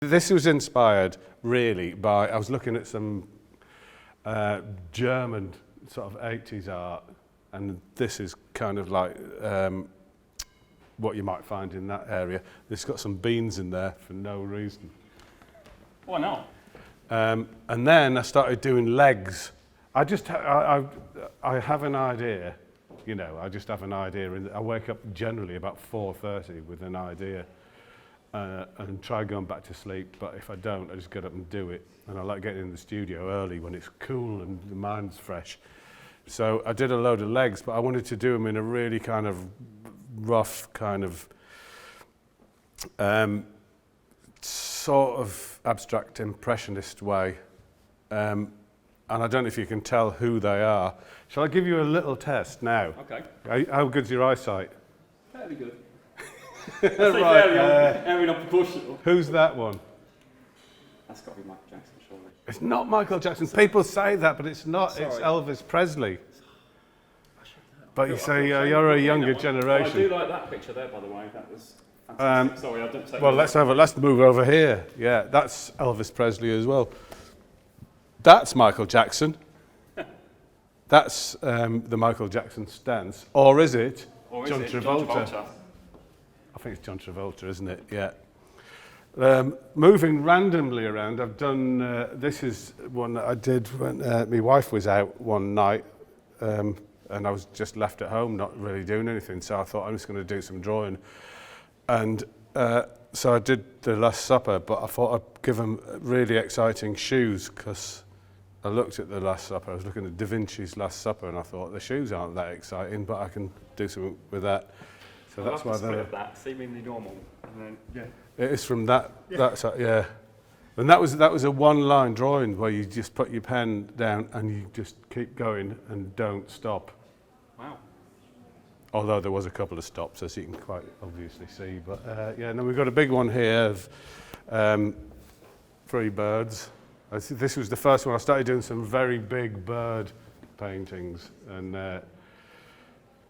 This was inspired really by, I was looking at some German sort of 80s art, and this is kind of like what you might find in that area. It's got some beans in there for no reason. Why not? And then I started doing legs. I have an idea, you know, I just have an idea, and I wake up generally about 4:30 with an idea. And try going back to sleep, but if I don't, I just get up and do it. And I like getting in the studio early when it's cool and the mind's fresh. So I did a load of legs, but I wanted to do them in a really kind of rough, kind of sort of abstract impressionist way. And I don't know if you can tell who they are. Shall I give you a little test now? Okay. How good's your eyesight? Fairly good. Right, not proportional. who's that one? That's got to be Michael Jackson, surely. It's not Michael Jackson. People say that, but it's not. Sorry. It's Elvis Presley. But you say you're a younger generation. I do like that picture there, by the way. That was fantastic. Sorry, I don't take. Well, let's move over here. Yeah, that's Elvis Presley as well. That's Michael Jackson. That's the Michael Jackson stance, or is it John Travolta? I think it's John Travolta, isn't it? Yeah. Moving randomly around, I've done, this is one that I did when my wife was out one night, and I was just left at home not really doing anything, so I thought I'm just going to do some drawing. And so I did the Last Supper, but I thought I'd give them really exciting shoes, because I looked at the Last Supper, I was looking at Da Vinci's Last Supper, and I thought the shoes aren't that exciting, but I can do something with that. So that's why they're that seemingly normal, and then it is from that. Yeah. That's yeah, and that was a one-line drawing where you just put your pen down and you just keep going and don't stop. Wow. Although there was a couple of stops, as you can quite obviously see. But yeah, and then we've got a big one here of 3 birds. This was the first one. I started doing some very big bird paintings, and that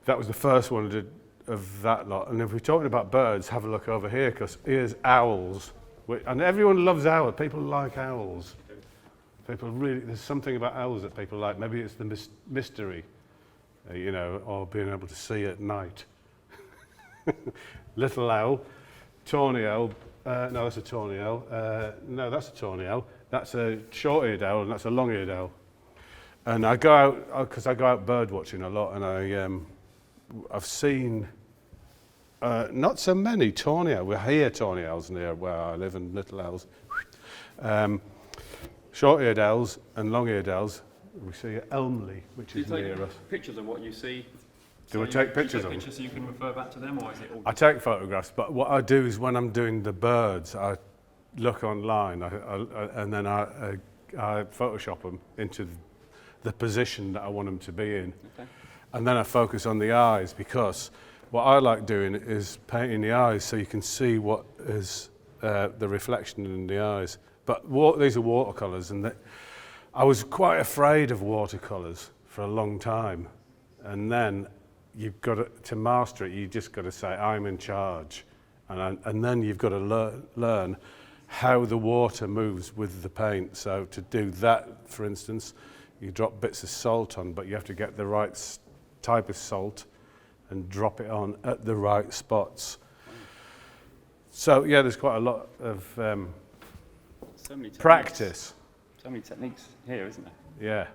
was the first one I did of that lot. And if we're talking about birds, have a look over here, because here's owls, and everyone loves owls. People like owls. People really, there's something about owls that people like. Maybe it's the mystery, you know, or being able to see at night. Little owl, tawny owl. No, that's a tawny owl. No, that's a tawny owl. That's a short-eared owl, and that's a long-eared owl. And I go out, because I go out bird watching a lot, and I've seen not so many tawny owls. We hear tawny owls near where I live, and little owls. Short-eared owls and long-eared owls. We see at Elmley, which is near us. Pictures of what you see. Do I take pictures of them? Pictures so you can refer back to them, or is it all? I take photographs, but what I do is when I'm doing the birds, I look online, and then I Photoshop them into the position that I want them to be in. Okay. And then I focus on the eyes, because what I like doing is painting the eyes so you can see what is the reflection in the eyes. But these are watercolours, and I was quite afraid of watercolours for a long time. And then you've got to master it. You just got to say, I'm in charge. And then you've got to learn how the water moves with the paint. So to do that, for instance, you drop bits of salt on, but you have to get the right type of salt and drop it on at the right spots. So yeah, there's quite a lot of so many practice. So many techniques here, isn't there? Yeah.